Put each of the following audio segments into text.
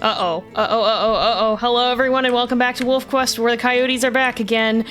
Uh-oh. Uh-oh, uh-oh, uh-oh. Hello, everyone, and welcome back to WolfQuest, where the coyotes are back again.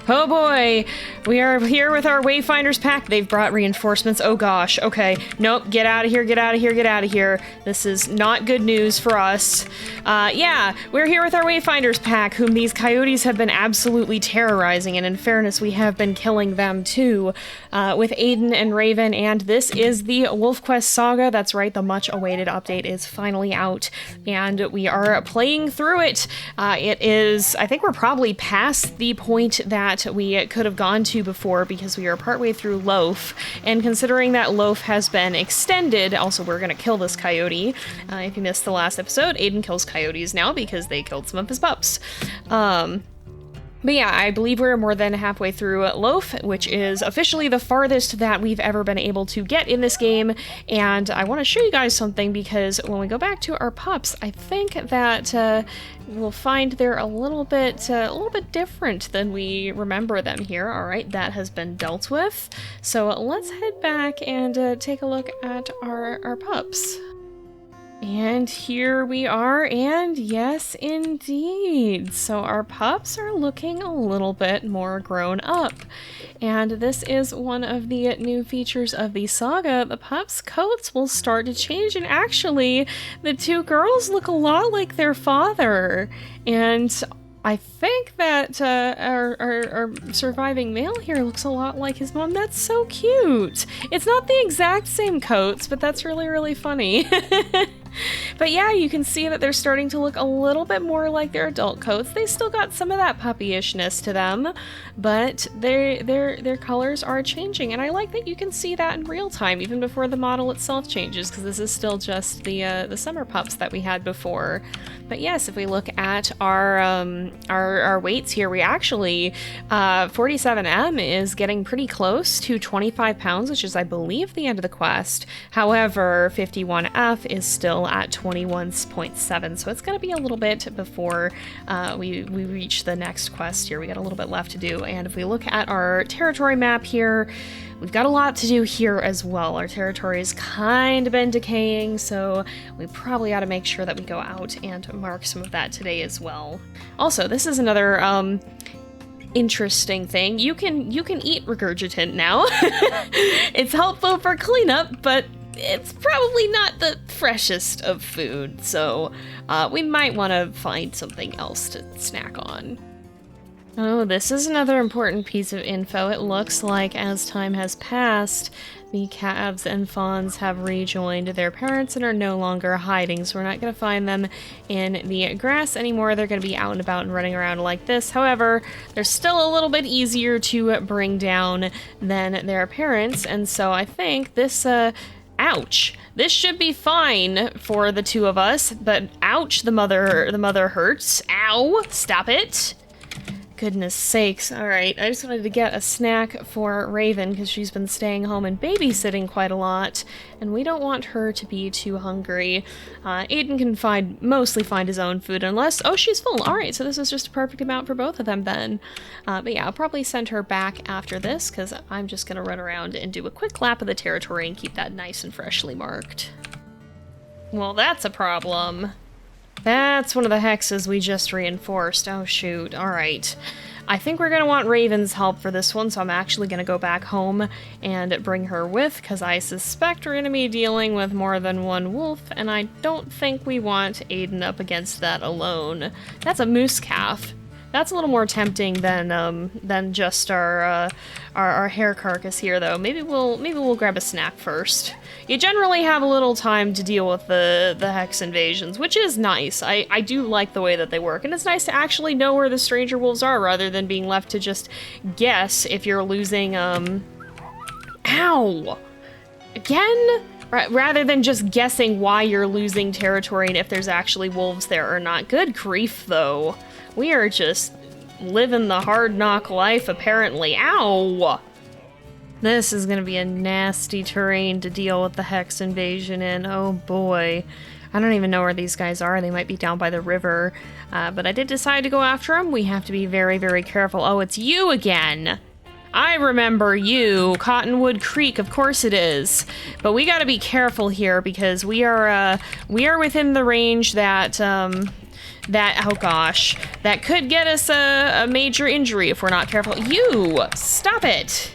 Oh boy, we are here with our Wayfinders pack. They've brought reinforcements. Oh gosh, okay. Nope, get out of here, get out of here, get out of here. This is not good news for us. Yeah, we're here with our Wayfinders pack, whom these coyotes have been absolutely terrorizing, and in fairness, we have been killing them too, with Aden and Raven, and this is the WolfQuest Saga. That's right, the much-awaited update is finally out, and we are playing through it. It is, I think we're probably past the point that we could have gone to before because we are partway through Loaf, and considering that Loaf has been extended, also we're gonna kill this coyote. If you missed the last episode, Aden kills coyotes now because they killed some of his pups. But yeah, I believe we're more than halfway through Loaf, which is officially the farthest that we've ever been able to get in this game, and I want to show you guys something because when we go back to our pups, I think that we'll find they're a little bit different than we remember them here. All right, that has been dealt with. So let's head back and take a look at our pups. And here we are, and yes, indeed. So our pups are looking a little bit more grown up. And this is one of the new features of the saga. The pups' coats will start to change, and actually, the two girls look a lot like their father. And I think that our surviving male here looks a lot like his mom. That's so cute. It's not the exact same coats, but that's really, really funny. But yeah, you can see that they're starting to look a little bit more like their adult coats. They still got some of that puppyishness to them, but their colors are changing, and I like that you can see that in real time, even before the model itself changes, because this is still just the summer pups that we had before. But yes, if we look at our weights here, we actually 47M is getting pretty close to 25 pounds, which is, I believe, the end of the quest. However, 51F is still at 21.7, so it's going to be a little bit before we reach the next quest here. We got a little bit left to do, and if we look at our territory map here, we've got a lot to do here as well. Our territory's kind of been decaying, so we probably ought to make sure that we go out and mark some of that today as well. Also, this is another interesting thing. You can eat regurgitant now. It's helpful for cleanup, but it's probably not the freshest of food, so we might want to find something else to snack on. Oh, this is another important piece of info. It looks like as time has passed, the calves and fawns have rejoined their parents and are no longer hiding, so we're not going to find them in the grass anymore. They're going to be out and about and running around like this. However, they're still a little bit easier to bring down than their parents, and so I think this ouch. This should be fine for the two of us, but ouch, the mother hurts. Ow, stop it. Goodness sakes. All right, I just wanted to get a snack for Raven because she's been staying home and babysitting quite a lot, and we don't want her to be too hungry. Aden can mostly find his own food unless, oh, she's full. All right, so this is just a perfect amount for both of them then. But yeah, I'll probably send her back after this because I'm just gonna run around and do a quick lap of the territory and keep that nice and freshly marked. Well, that's a problem. That's one of the hexes we just reinforced. Oh shoot, alright. I think we're gonna want Raven's help for this one, so I'm actually gonna go back home and bring her with, because I suspect we're gonna be dealing with more than one wolf, and I don't think we want Aden up against that alone. That's a moose calf. That's a little more tempting than just our hare carcass here, though. Maybe we'll grab a snack first. You generally have a little time to deal with the hex invasions, which is nice. I do like the way that they work, and it's nice to actually know where the stranger wolves are rather than being left to just guess if you're losing. Ow! Again? Rather than just guessing why you're losing territory and if there's actually wolves there or not. Good grief, though. We are just living the hard knock life, apparently. Ow! This is gonna be a nasty terrain to deal with the hex invasion in. Oh boy. I don't even know where these guys are. They might be down by the river. But I did decide to go after them. We have to be very, very careful. Oh, it's you again! I remember you, Cottonwood Creek, of course it is. But we gotta be careful here because we are within the range that, oh gosh, that could get us a major injury if we're not careful. You, stop it.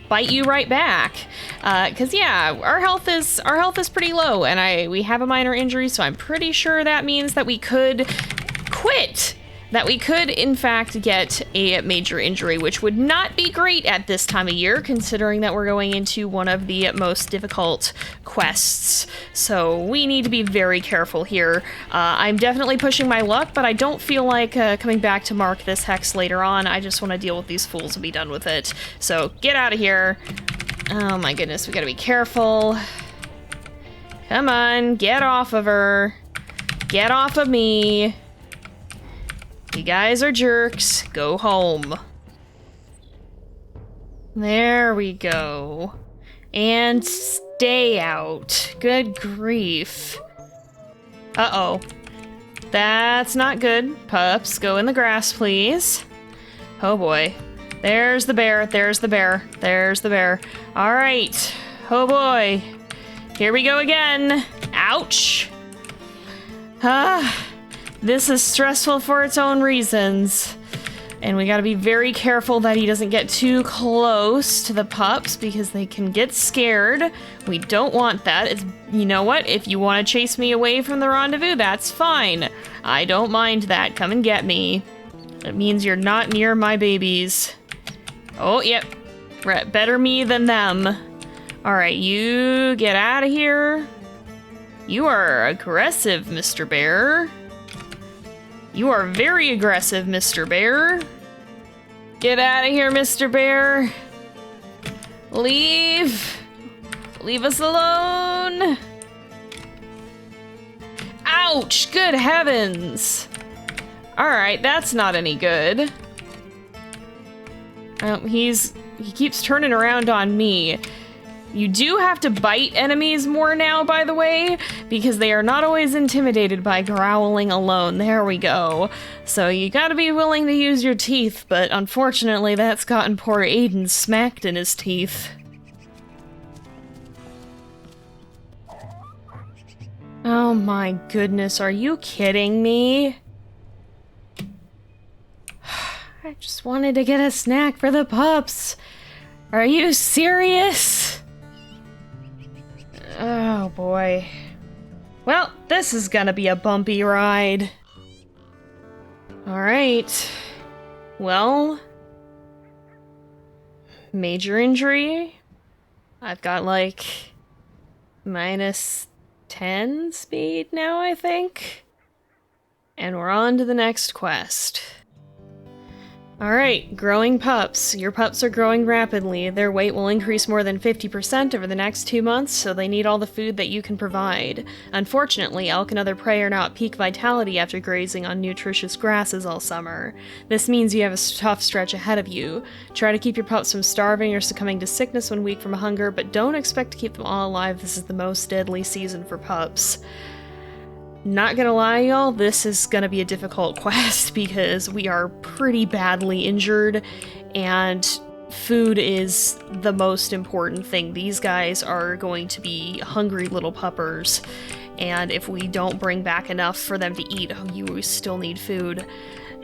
Bite you right back. Cause yeah, our health is pretty low and we have a minor injury, so I'm pretty sure that means that we could quit. That we could, in fact, get a major injury, which would not be great at this time of year, considering that we're going into one of the most difficult quests. So we need to be very careful here. I'm definitely pushing my luck, but I don't feel like coming back to mark this hex later on. I just want to deal with these fools and be done with it. So get out of here. Oh my goodness, we gotta be careful. Come on, get off of her. Get off of me. You guys are jerks. Go home. There we go. And stay out. Good grief. Uh-oh. That's not good. Pups, go in the grass, please. Oh boy. There's the bear. There's the bear. There's the bear. All right. Oh boy. Here we go again. Ouch. This is stressful for its own reasons. And we gotta be very careful that he doesn't get too close to the pups because they can get scared. We don't want that. You know what? If you want to chase me away from the rendezvous, that's fine. I don't mind that. Come and get me. It means you're not near my babies. Oh, yep. Better me than them. All right, you get out of here. You are aggressive, Mr. Bear. You are very aggressive, Mr. Bear. Get out of here, Mr. Bear. Leave. Leave us alone. Ouch! Good heavens. All right, that's not any good. He keeps turning around on me. You do have to bite enemies more now, by the way, because they are not always intimidated by growling alone. There we go. So you gotta be willing to use your teeth, but unfortunately that's gotten poor Aden smacked in his teeth. Oh my goodness, are you kidding me? I just wanted to get a snack for the pups. Are you serious? Oh boy. Well, this is gonna be a bumpy ride. Alright. Well, major injury. I've got like -10 speed now, I think. And we're on to the next quest. Alright, growing pups. Your pups are growing rapidly. Their weight will increase more than 50% over the next 2 months, so they need all the food that you can provide. Unfortunately, elk and other prey are now at peak vitality after grazing on nutritious grasses all summer. This means you have a tough stretch ahead of you. Try to keep your pups from starving or succumbing to sickness when weak from hunger, but don't expect to keep them all alive. This is the most deadly season for pups. Not gonna lie, y'all, this is gonna be a difficult quest because we are pretty badly injured and food is the most important thing. These guys are going to be hungry little puppers, and if we don't bring back enough for them to eat, you still need food,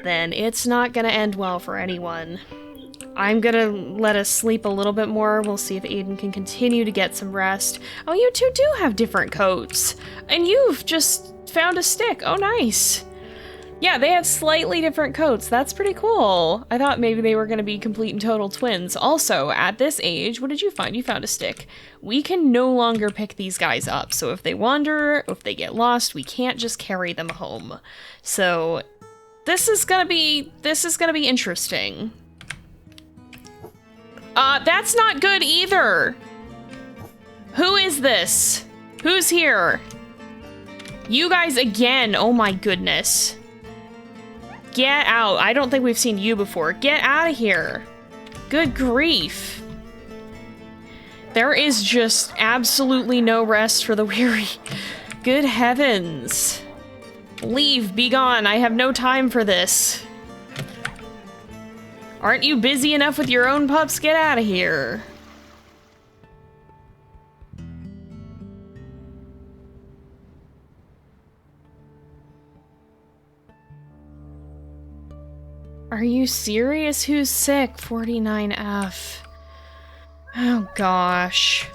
then it's not gonna end well for anyone. I'm gonna let us sleep a little bit more. We'll see if Aden can continue to get some rest. Oh, you two do have different coats, and you've just found a stick. Oh, nice. Yeah, they have slightly different coats. That's pretty cool. I thought maybe they were going to be complete and total twins. Also, at this age, what did you find? You found a stick. We can no longer pick these guys up. So if they wander, if they get lost, we can't just carry them home. So this is going to be interesting. That's not good either. Who is this? Who's here? You guys again. Oh my goodness. Get out. I don't think we've seen you before. Get out of here. Good grief. There is just absolutely no rest for the weary. Good heavens. Leave. Be gone. I have no time for this. Aren't you busy enough with your own pups? Get out of here. Are you serious? Who's sick? 49F. Oh gosh.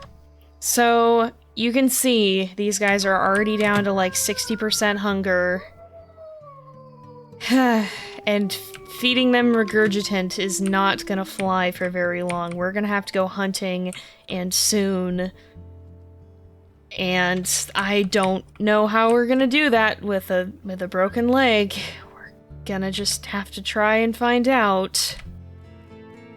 So, you can see these guys are already down to like 60% hunger. And feeding them regurgitant is not gonna fly for very long. We're gonna have to go hunting, and soon. And I don't know how we're gonna do that with a broken leg. Gonna just have to try and find out.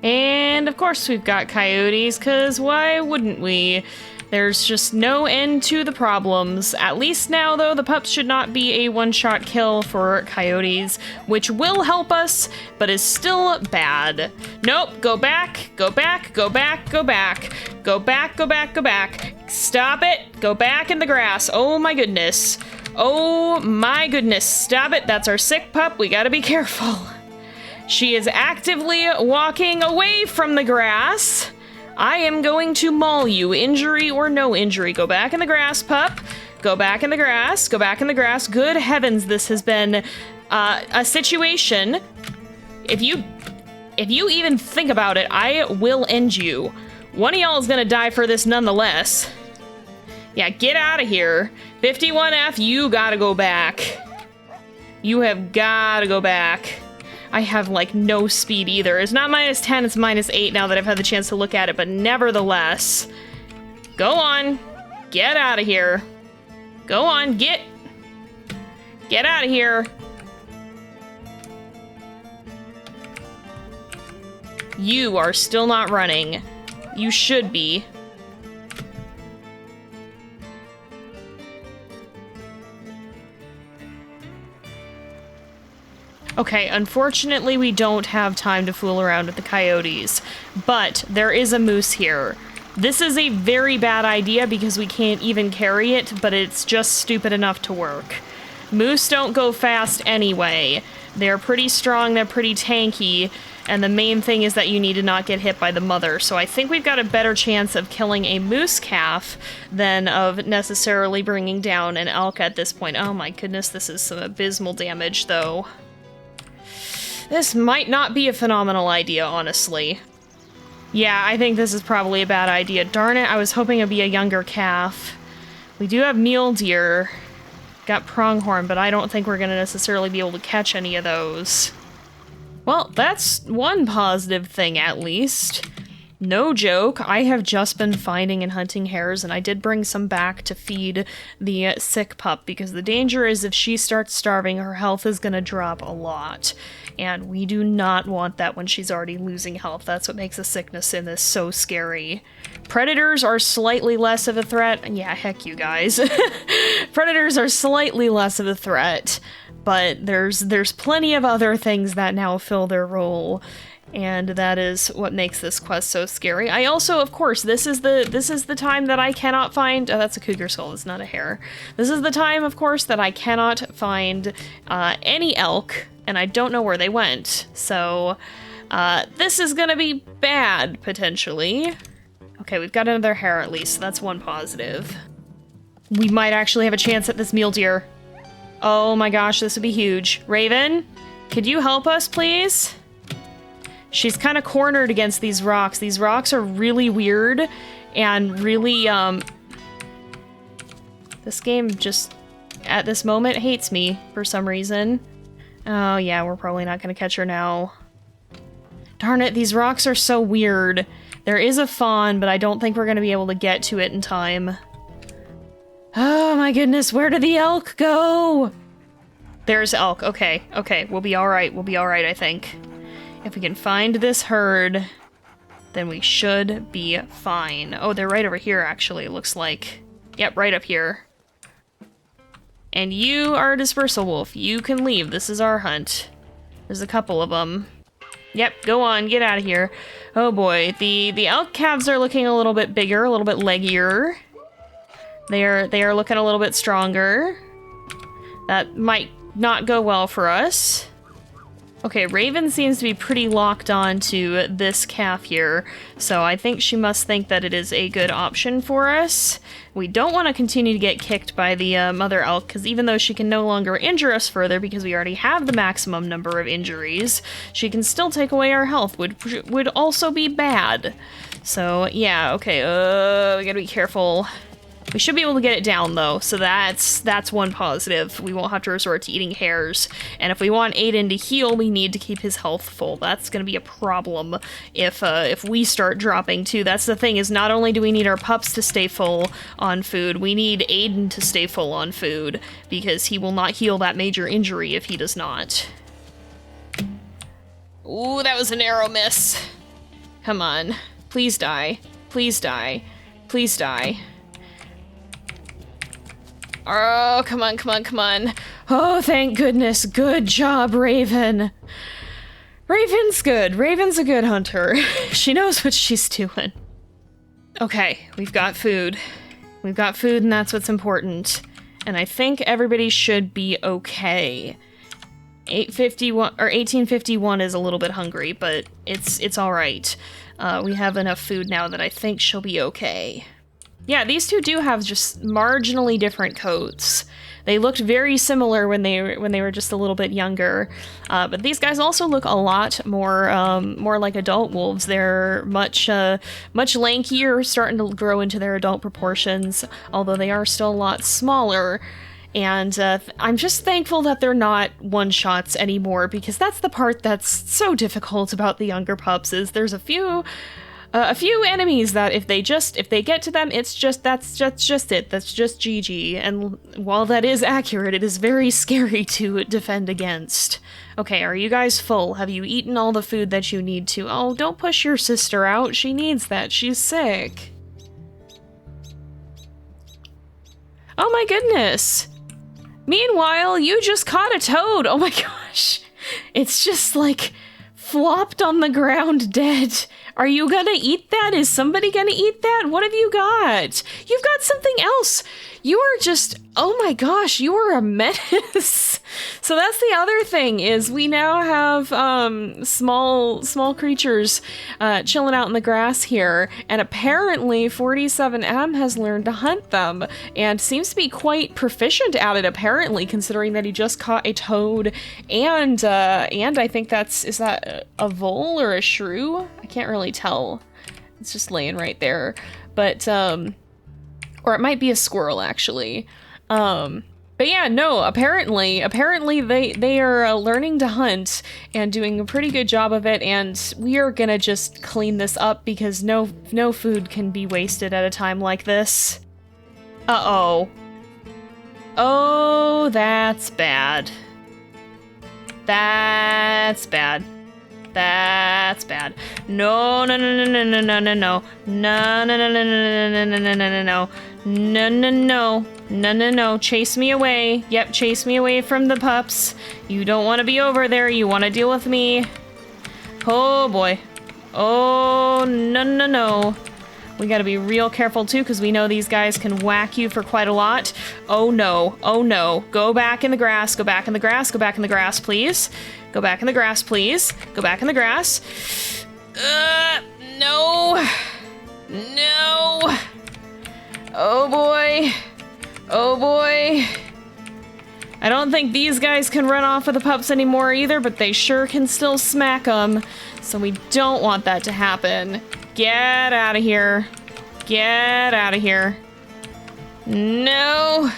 And of course we've got coyotes, cause why wouldn't we? There's just no end to the problems. At least now, though, the pups should not be a one-shot kill for coyotes, which will help us, but is still bad. Nope, go back, go back, go back, go back. Go back, go back, go back. Stop it, go back in the grass. Oh my goodness. Oh my goodness, stop it. That's our sick pup, we gotta be careful. She is actively walking away from the grass. I am going to maul you, injury or no injury. Go back in the grass, pup. Go back in the grass, go back in the grass. Good heavens, this has been a situation. If you even think about it, I will end you. One of y'all is gonna die for this nonetheless. Yeah, get out of here. 51F, you gotta go back. You have gotta go back. I have, like, no speed either. It's not -10, it's -8 now that I've had the chance to look at it, but nevertheless. Go on. Get out of here. Go on, get out of here. You are still not running. You should be. Okay, unfortunately we don't have time to fool around with the coyotes, but there is a moose here. This is a very bad idea because we can't even carry it, but it's just stupid enough to work. Moose don't go fast anyway. They're pretty strong, they're pretty tanky, and the main thing is that you need to not get hit by the mother. So I think we've got a better chance of killing a moose calf than of necessarily bringing down an elk at this point. Oh my goodness, this is some abysmal damage though. This might not be a phenomenal idea, honestly. Yeah, I think this is probably a bad idea. Darn it, I was hoping it'd be a younger calf. We do have mule deer. Got pronghorn, but I don't think we're gonna necessarily be able to catch any of those. Well, that's one positive thing, at least. No joke, I have just been finding and hunting hares, and I did bring some back to feed the sick pup, because the danger is if she starts starving, her health is gonna drop a lot. And we do not want that when she's already losing health. That's what makes the sickness in this so scary. Predators are slightly less of a threat. Yeah, heck you guys. Predators are slightly less of a threat, but there's plenty of other things that now fill their role. And that is what makes this quest so scary. I also, of course, this is the time that I cannot find. Oh, that's a cougar skull. It's not a hare. This is the time, of course, that I cannot find any elk, and I don't know where they went. So this is gonna be bad potentially. Okay, we've got another hare at least. So that's one positive. We might actually have a chance at this mule deer. Oh my gosh, this would be huge. Raven, could you help us, please? She's kind of cornered against these rocks. These rocks are really weird and really, this game just, at this moment, hates me for some reason. Oh yeah, we're probably not gonna catch her now. Darn it, these rocks are so weird. There is a fawn, but I don't think we're gonna be able to get to it in time. Oh my goodness, where did the elk go? There's elk, okay, we'll be alright, I think. If we can find this herd, then we should be fine. Oh, they're right over here, actually, it looks like. Yep, right up here. And you are a dispersal wolf. You can leave. This is our hunt. There's a couple of them. Yep, go on, get out of here. Oh boy, the elk calves are looking a little bit bigger, a little bit leggier. They are looking a little bit stronger. That might not go well for us. Okay, Raven seems to be pretty locked on to this calf here, so I think she must think that it is a good option for us. We don't want to continue to get kicked by the mother elk, because even though she can no longer injure us further because we already have the maximum number of injuries, she can still take away our health, which would also be bad. So, yeah, okay, we gotta be careful. We should be able to get it down, though, so that's one positive. We won't have to resort to eating hares. And if we want Aden to heal, we need to keep his health full. That's gonna be a problem if we start dropping, too. That's the thing, is not only do we need our pups to stay full on food, we need Aden to stay full on food, because he will not heal that major injury if he does not. Ooh, that was a narrow miss. Come on. Please die. Please die. Please die. Oh, come on, come on, come on. Oh, thank goodness. Good job, Raven. Raven's good. Raven's a good hunter. She knows what she's doing. Okay, we've got food. We've got food, and that's what's important. And I think everybody should be okay. 851 or 1851 is a little bit hungry, but it's all right. We have enough food now that I think she'll be okay. Yeah, these two do have just marginally different coats. They looked very similar when they were just a little bit younger, but these guys also look a lot more like adult wolves. They're much lankier, starting to grow into their adult proportions, although they are still a lot smaller. And I'm just thankful that they're not one-shots anymore, because that's the part that's so difficult about the younger pups, is there's a few enemies that if they get to them, that's just it. That's just GG. And while that is accurate, it is very scary to defend against. Okay, are you guys full? Have you eaten all the food that you need to? Oh, don't push your sister out. She needs that. She's sick. Oh my goodness. Meanwhile, you just caught a toad. Oh my gosh. It's just like flopped on the ground dead. Are you gonna eat that? Is somebody gonna eat that? What have you got? You've got something else. You are just, oh my gosh, you are a menace. So that's the other thing, is we now have small creatures chilling out in the grass here, and apparently 47M has learned to hunt them and seems to be quite proficient at it, apparently, considering that he just caught a toad and I think is that a vole or a shrew? I can't really tell. It's just laying right there. But or it might be a squirrel, actually. But yeah, no, apparently they are learning to hunt and doing a pretty good job of it, and we are gonna just clean this up because no food can be wasted at a time like this. Uh-oh. Oh, that's bad. That's bad. That's bad. No, no, no, no, no, no, no, no, no. No, no, no, no, no, no, no, no, no, no, no. No, no, no. No, no, no. Chase me away. Yep, chase me away from the pups. You don't want to be over there. You want to deal with me. Oh, boy. Oh, no, no, no. We gotta be real careful, too, because we know these guys can whack you for quite a lot. Oh, no. Oh, no. Go back in the grass. Go back in the grass. Go back in the grass, please. Go back in the grass, please. Go back in the grass. No. No. Oh, boy. Oh, boy. I don't think these guys can run off with the pups anymore either, but they sure can still smack them. So we don't want that to happen. Get out of here. Get out of here. No.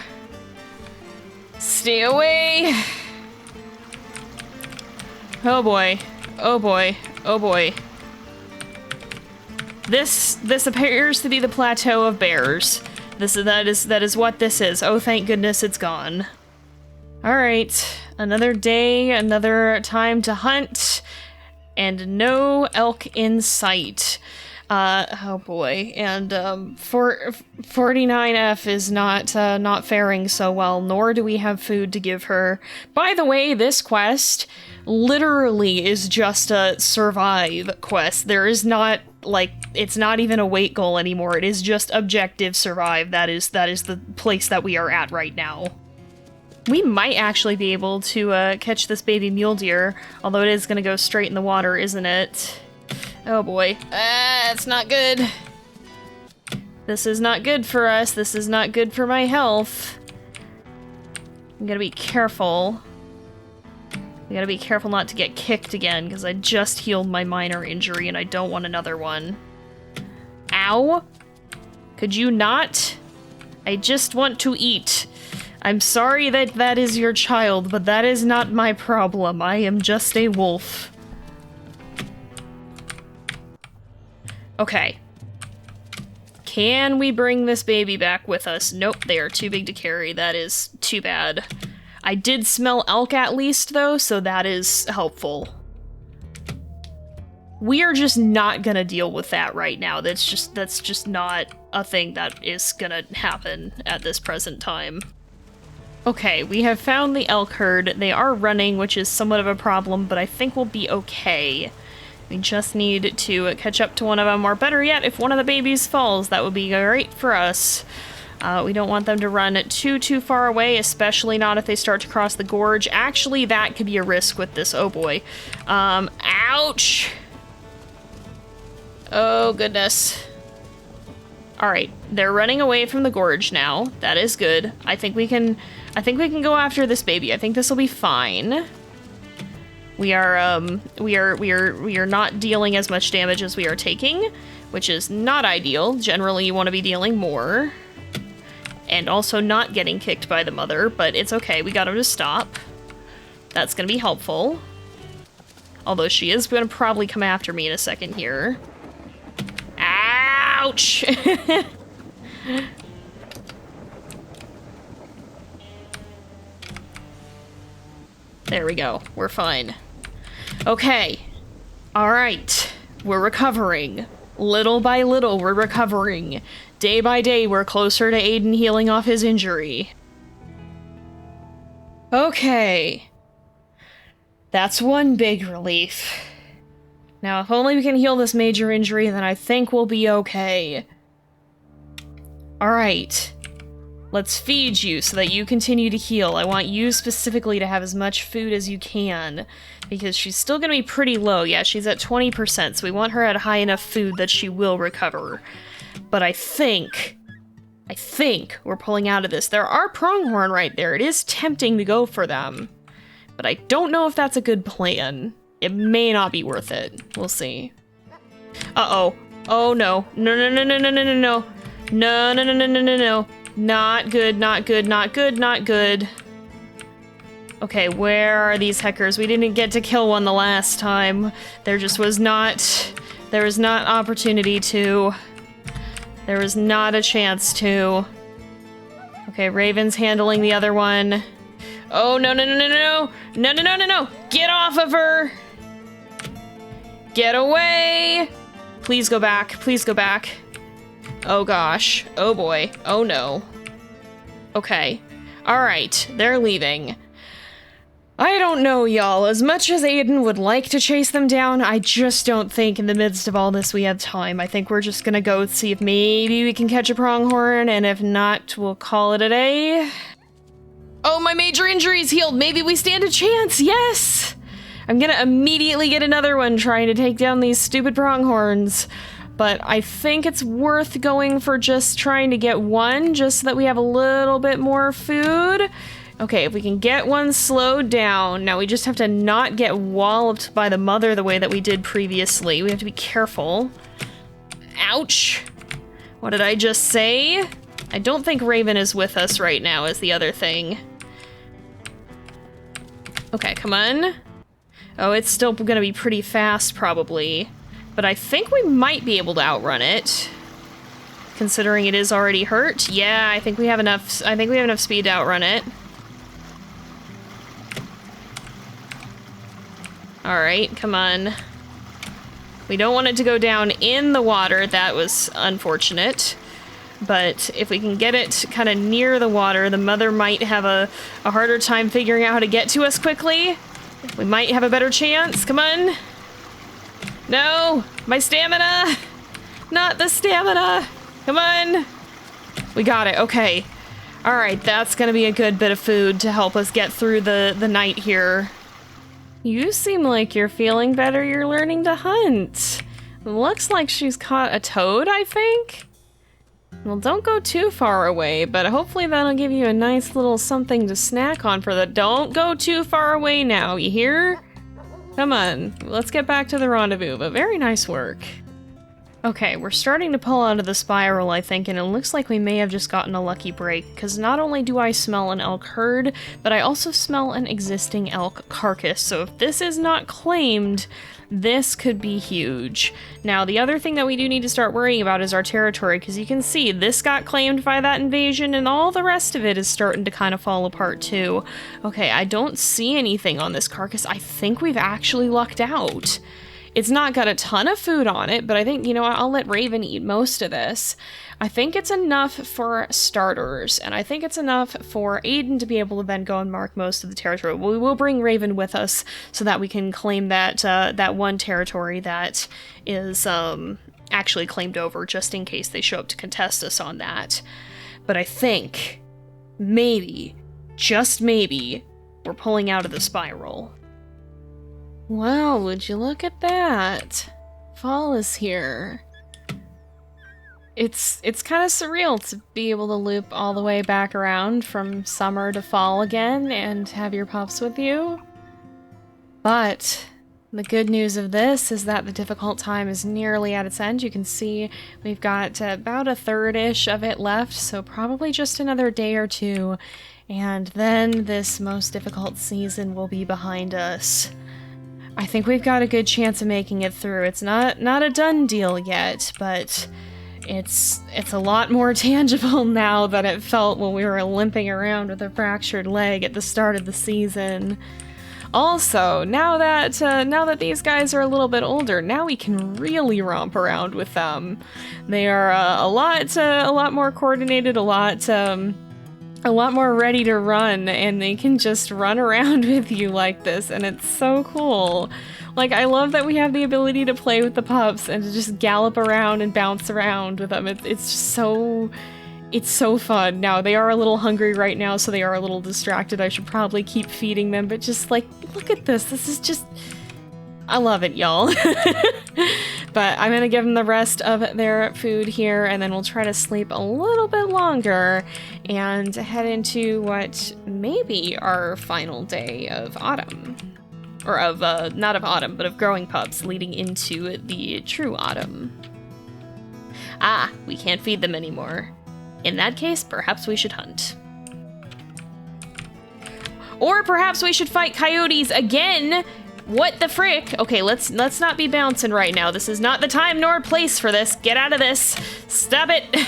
Stay away. Oh boy. Oh boy. Oh boy. This appears to be the plateau of bears. That is what this is. Oh, thank goodness it's gone. All right, another day, another time to hunt, and no elk in sight. Oh boy, and 49F is not faring so well, nor do we have food to give her. By the way, this quest literally is just a survive quest. There is not, like, it's not even a weight goal anymore. It is just objective survive. That is the place that we are at right now. We might actually be able to catch this baby mule deer, although it is going to go straight in the water, isn't it? Oh boy. It's not good. This is not good for us. This is not good for my health. I'm gonna be careful. I gotta be careful not to get kicked again, because I just healed my minor injury and I don't want another one. Ow! Could you not? I just want to eat. I'm sorry that that is your child, but that is not my problem. I am just a wolf. Okay. Can we bring this baby back with us? Nope, they are too big to carry. That is too bad. I did smell elk at least, though, so that is helpful. We are just not gonna deal with that right now. That's just not a thing that is gonna happen at this present time. Okay, we have found the elk herd. They are running, which is somewhat of a problem, but I think we'll be okay. We just need to catch up to one of them, or better yet, if one of the babies falls, that would be great for us. We don't want them to run too far away, especially not if they start to cross the gorge. Actually, that could be a risk with this. Oh boy. Ouch! Oh goodness. Alright, they're running away from the gorge now. That is good. I think we can go after this baby. I think this will be fine. We are not dealing as much damage as we are taking, which is not ideal. Generally, you want to be dealing more. And also not getting kicked by the mother, but it's okay. We got him to stop. That's going to be helpful. Although she is going to probably come after me in a second here. Ouch! There we go. We're fine. Okay. Alright. We're recovering. Little by little, we're recovering. Day by day, we're closer to Aden healing off his injury. Okay. That's one big relief. Now, if only we can heal this major injury, then I think we'll be okay. Alright. Let's feed you so that you continue to heal. I want you specifically to have as much food as you can, because she's still gonna be pretty low. Yeah, she's at 20%, so we want her at high enough food that she will recover. But I think we're pulling out of this. There are pronghorn right there. It is tempting to go for them, but I don't know if that's a good plan. It may not be worth it. We'll see. Uh-oh. Oh, no. No, no, no, no, no, no, no, no. No, no, no, no, no, no, no. Not good, not good, not good, not good. Okay, where are these heckers? We didn't get to kill one the last time. There just was not... There was not opportunity to... There was not a chance to... Okay, Raven's handling the other one. Oh, no, no, no, no, no, no! No, no, no, no, no! Get off of her! Get away! Please go back, please go back. Oh gosh. Oh boy. Oh no. Okay. Alright, they're leaving. I don't know, y'all. As much as Aden would like to chase them down, I just don't think in the midst of all this we have time. I think we're just gonna go see if maybe we can catch a pronghorn, and if not, we'll call it a day. Oh, my major injury's healed! Maybe we stand a chance! Yes! I'm gonna immediately get another one trying to take down these stupid pronghorns. But I think it's worth going for just trying to get one, just so that we have a little bit more food. Okay, if we can get one slowed down. Now we just have to not get walloped by the mother the way that we did previously. We have to be careful. Ouch. What did I just say? I don't think Raven is with us right now is the other thing. Okay, come on. Oh, it's still gonna be pretty fast, probably. But I think we might be able to outrun it, considering it is already hurt. Yeah, I think we have enough speed to outrun it. Alright, come on. We don't want it to go down in the water. That was unfortunate. But if we can get it kind of near the water, the mother might have a harder time figuring out how to get to us quickly. We might have a better chance. Come on. No! My stamina! Not the stamina! Come on! We got it, okay. All right, that's gonna be a good bit of food to help us get through the night here. You seem like you're feeling better. You're learning to hunt. Looks like she's caught a toad, I think? Well, don't go too far away, but hopefully that'll give you a nice little something to snack on for the— Don't go too far away now, you hear? Come on, let's get back to the rendezvous, but very nice work. Okay, we're starting to pull out of the spiral, I think, and it looks like we may have just gotten a lucky break, because not only do I smell an elk herd, but I also smell an existing elk carcass, so if this is not claimed, this could be huge. Now, the other thing that we do need to start worrying about is our territory, because you can see this got claimed by that invasion, and all the rest of it is starting to kind of fall apart, too. Okay, I don't see anything on this carcass. I think we've actually lucked out. It's not got a ton of food on it, but I think, you know, I'll let Raven eat most of this. I think it's enough for starters, and I think it's enough for Aden to be able to then go and mark most of the territory. We will bring Raven with us so that we can claim that that one territory that is actually claimed over, just in case they show up to contest us on that. But I think, maybe, just maybe, we're pulling out of the spiral. Wow, would you look at that? Fall is here. It's kind of surreal to be able to loop all the way back around from summer to fall again and have your pups with you. But the good news of this is that the difficult time is nearly at its end. You can see we've got about a third-ish of it left, so probably just another day or two, and then this most difficult season will be behind us. I think we've got a good chance of making it through. It's not a done deal yet, but it's a lot more tangible now than it felt when we were limping around with a fractured leg at the start of the season. Also, now that these guys are a little bit older, now we can really romp around with them. They are a lot more coordinated, a lot more ready to run, and they can just run around with you like this, and it's so cool. Like, I love that we have the ability to play with the pups and to just gallop around and bounce around with them. It's just so... It's so fun. Now, they are a little hungry right now, so they are a little distracted. I should probably keep feeding them, but just, like, look at this. This is just... I love it, y'all. But I'm gonna give them the rest of their food here, and then we'll try to sleep a little bit longer and head into what may be our final day of autumn. Or of, not of autumn, but of growing pups, leading into the true autumn. Ah, we can't feed them anymore. In that case, perhaps we should hunt. Or perhaps we should fight coyotes again! What the frick? Okay, let's not be bouncing right now. This is not the time nor place for this. Get out of this. Stop it.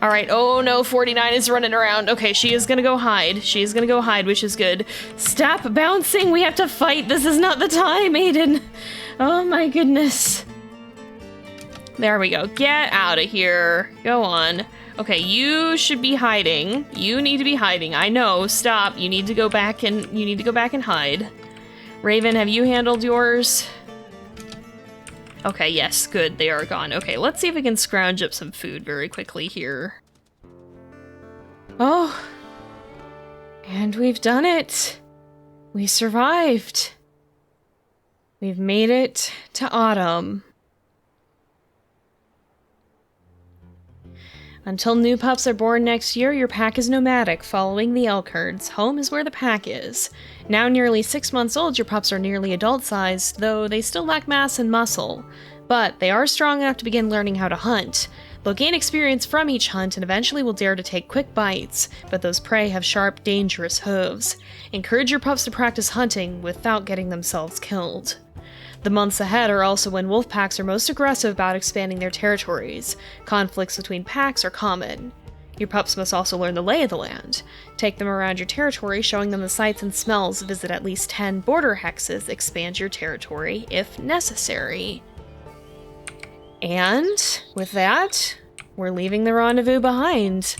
All right. Oh no, 49 is running around. Okay, she is gonna go hide. She is gonna go hide, which is good. Stop bouncing. We have to fight. This is not the time, Aden. Oh my goodness. There we go. Get out of here. Go on. Okay, you should be hiding. You need to be hiding. I know. Stop. You need to go back and hide. Raven, have you handled yours? Okay, yes, good, they are gone. Okay, let's see if we can scrounge up some food very quickly here. Oh, and we've done it. We survived. We've made it to autumn. Until new pups are born next year, your pack is nomadic, following the elk herds. Home is where the pack is. Now nearly 6 months old, your pups are nearly adult-sized, though they still lack mass and muscle. But they are strong enough to begin learning how to hunt. They'll gain experience from each hunt and eventually will dare to take quick bites, but those prey have sharp, dangerous hooves. Encourage your pups to practice hunting without getting themselves killed. The months ahead are also when wolf packs are most aggressive about expanding their territories. Conflicts between packs are common. Your pups must also learn the lay of the land. Take them around your territory, showing them the sights and smells, visit at least 10 border hexes, expand your territory if necessary. And with that, we're leaving the rendezvous behind.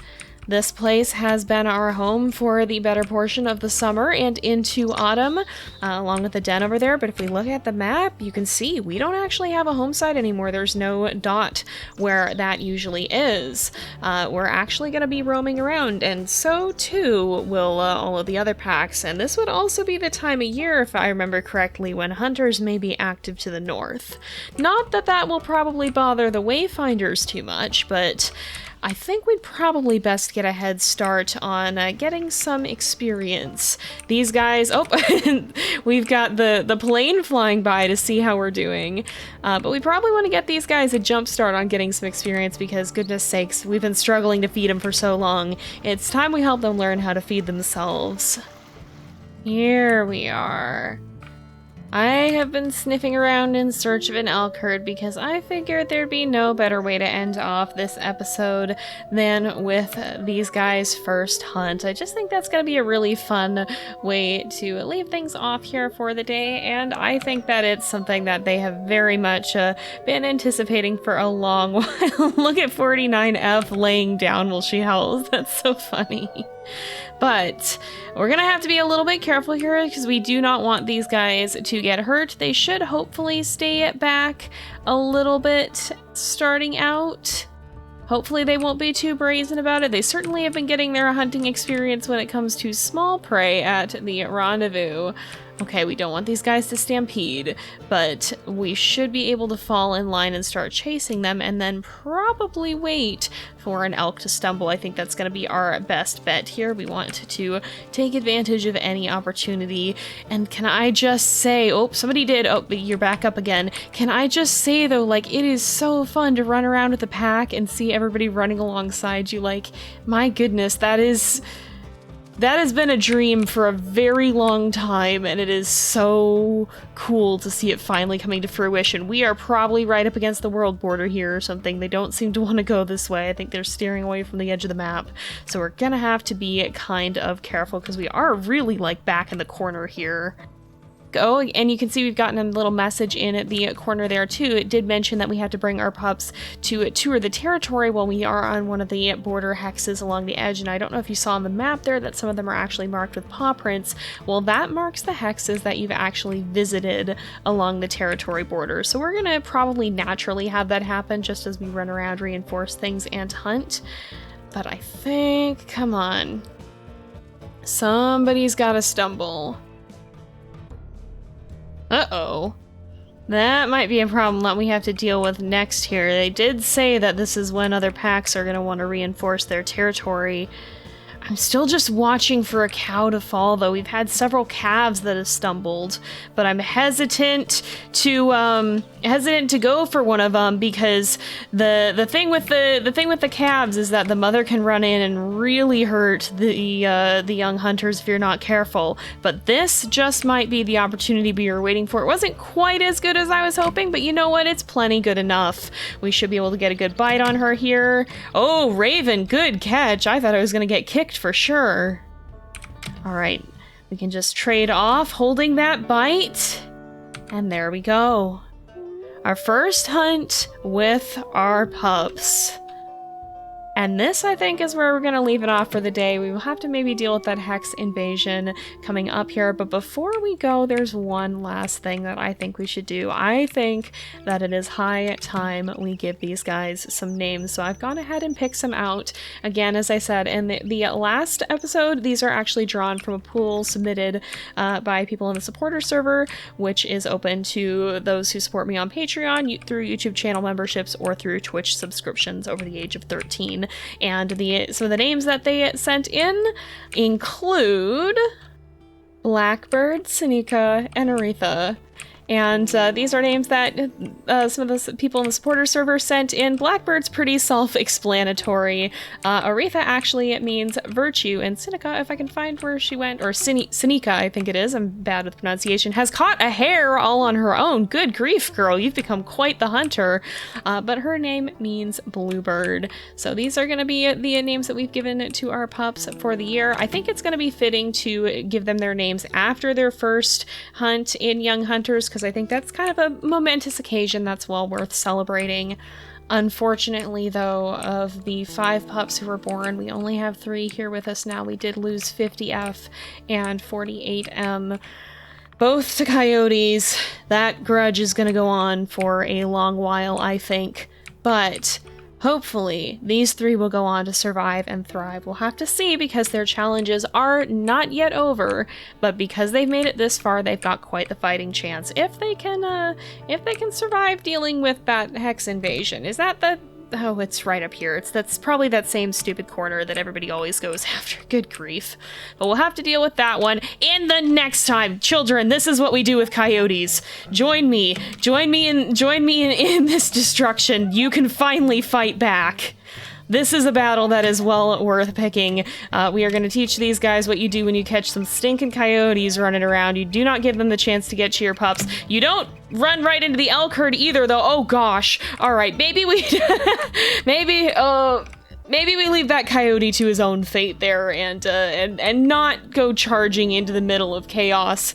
This place has been our home for the better portion of the summer and into autumn, along with the den over there. But if we look at the map, you can see we don't actually have a home site anymore. There's no dot where that usually is. We're actually going to be roaming around, and so too will all of the other packs. And this would also be the time of year, if I remember correctly, when hunters may be active to the north. Not that that will probably bother the Wayfinders too much, but I think we'd probably best get a head start on getting some experience. These guys, oh, we've got the plane flying by to see how we're doing. But we probably want to get these guys a jump start on getting some experience because, goodness sakes, we've been struggling to feed them for so long. It's time we help them learn how to feed themselves. Here we are. I have been sniffing around in search of an elk herd because I figured there'd be no better way to end off this episode than with these guys' first hunt. I just think that's going to be a really fun way to leave things off here for the day, and I think that it's something that they have very much been anticipating for a long while. Look at 49F laying down while she howls. That's so funny. But we're gonna have to be a little bit careful here because we do not want these guys to get hurt. They should hopefully stay back a little bit starting out. Hopefully they won't be too brazen about it. They certainly have been getting their hunting experience when it comes to small prey at the rendezvous. Okay, we don't want these guys to stampede, but we should be able to fall in line and start chasing them and then probably wait for an elk to stumble. I think that's going to be our best bet here. We want to take advantage of any opportunity. And can I just say, oh, somebody did. Oh, you're back up again. Can I just say, though, like, it is so fun to run around with the pack and see everybody running alongside you. Like, my goodness, that has been a dream for a very long time, and it is so cool to see it finally coming to fruition. We are probably right up against the world border here or something. They don't seem to want to go this way. I think they're steering away from the edge of the map. So we're gonna have to be kind of careful because we are really, like, back in the corner here. Oh, and you can see we've gotten a little message in at the corner there too. It did mention that we have to bring our pups to tour the territory while we are on one of the border hexes along the edge. And I don't know if you saw on the map there that some of them are actually marked with paw prints. Well, that marks the hexes that you've actually visited along the territory border. So we're gonna probably naturally have that happen just as we run around, reinforce things, and hunt. But I think, come on, somebody's gotta stumble. Uh-oh. That might be a problem that we have to deal with next here. They did say that this is when other packs are going to want to reinforce their territory. I'm still just watching for a cow to fall, though. We've had several calves that have stumbled, but I'm hesitant to go for one of them because the thing with the calves is that the mother can run in and really hurt the young hunters if you're not careful. But this just might be the opportunity we were waiting for. It wasn't quite as good as I was hoping, but you know what? It's plenty good enough. We should be able to get a good bite on her here. Oh, Raven, good catch. I thought I was gonna get kicked for sure. All right, we can just trade off holding that bite, and there we go. Our first hunt with our pups. And this, I think, is where we're going to leave it off for the day. We will have to maybe deal with that hex invasion coming up here. But before we go, there's one last thing that I think we should do. I think that it is high time we give these guys some names. So I've gone ahead and picked some out. Again, as I said, in the last episode, these are actually drawn from a pool submitted by people in the supporter server, which is open to those who support me on Patreon, through YouTube channel memberships, or through Twitch subscriptions over the age of 13. And some of the names that they sent in include Blackbird, Seneca, and Aretha. And these are names that some of the people in the supporter server sent in. Blackbird's pretty self-explanatory. Aretha actually, it means virtue. And Seneca, if I can find where she went, or Seneca, I think it is, I'm bad with pronunciation, has caught a hare all on her own. Good grief, girl, you've become quite the hunter. But her name means bluebird. So these are going to be the names that we've given to our pups for the year. I think it's going to be fitting to give them their names after their first hunt in Young Hunters, because I think that's kind of a momentous occasion that's well worth celebrating. Unfortunately, though, of the 5 pups who were born, we only have 3 here with us now. We did lose 50F and 48M. Both to coyotes. That grudge is going to go on for a long while, I think. But hopefully, these 3 will go on to survive and thrive. We'll have to see, because their challenges are not yet over, but because they've made it this far, they've got quite the fighting chance. If they can survive dealing with that hex invasion. Is that the... Oh, it's right up here. That's probably that same stupid corner that everybody always goes after. Good grief. But we'll have to deal with that one in the next time. Children, this is what we do with coyotes. Join me in this destruction. You can finally fight back. This is a battle that is well worth picking. We are going to teach these guys what you do when you catch some stinking coyotes running around. You do not give them the chance to get to your pups. You don't run right into the elk herd either, though. Oh gosh. All right, maybe we maybe we leave that coyote to his own fate there, and not go charging into the middle of chaos.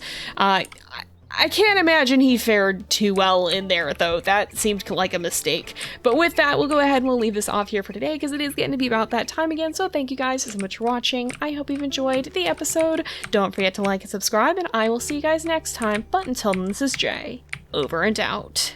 I can't imagine he fared too well in there, though. That seemed like a mistake. But with that, we'll go ahead and we'll leave this off here for today, because it is getting to be about that time again. So thank you guys so much for watching. I hope you've enjoyed the episode. Don't forget to like and subscribe, and I will see you guys next time. But until then, this is Jay. Over and out.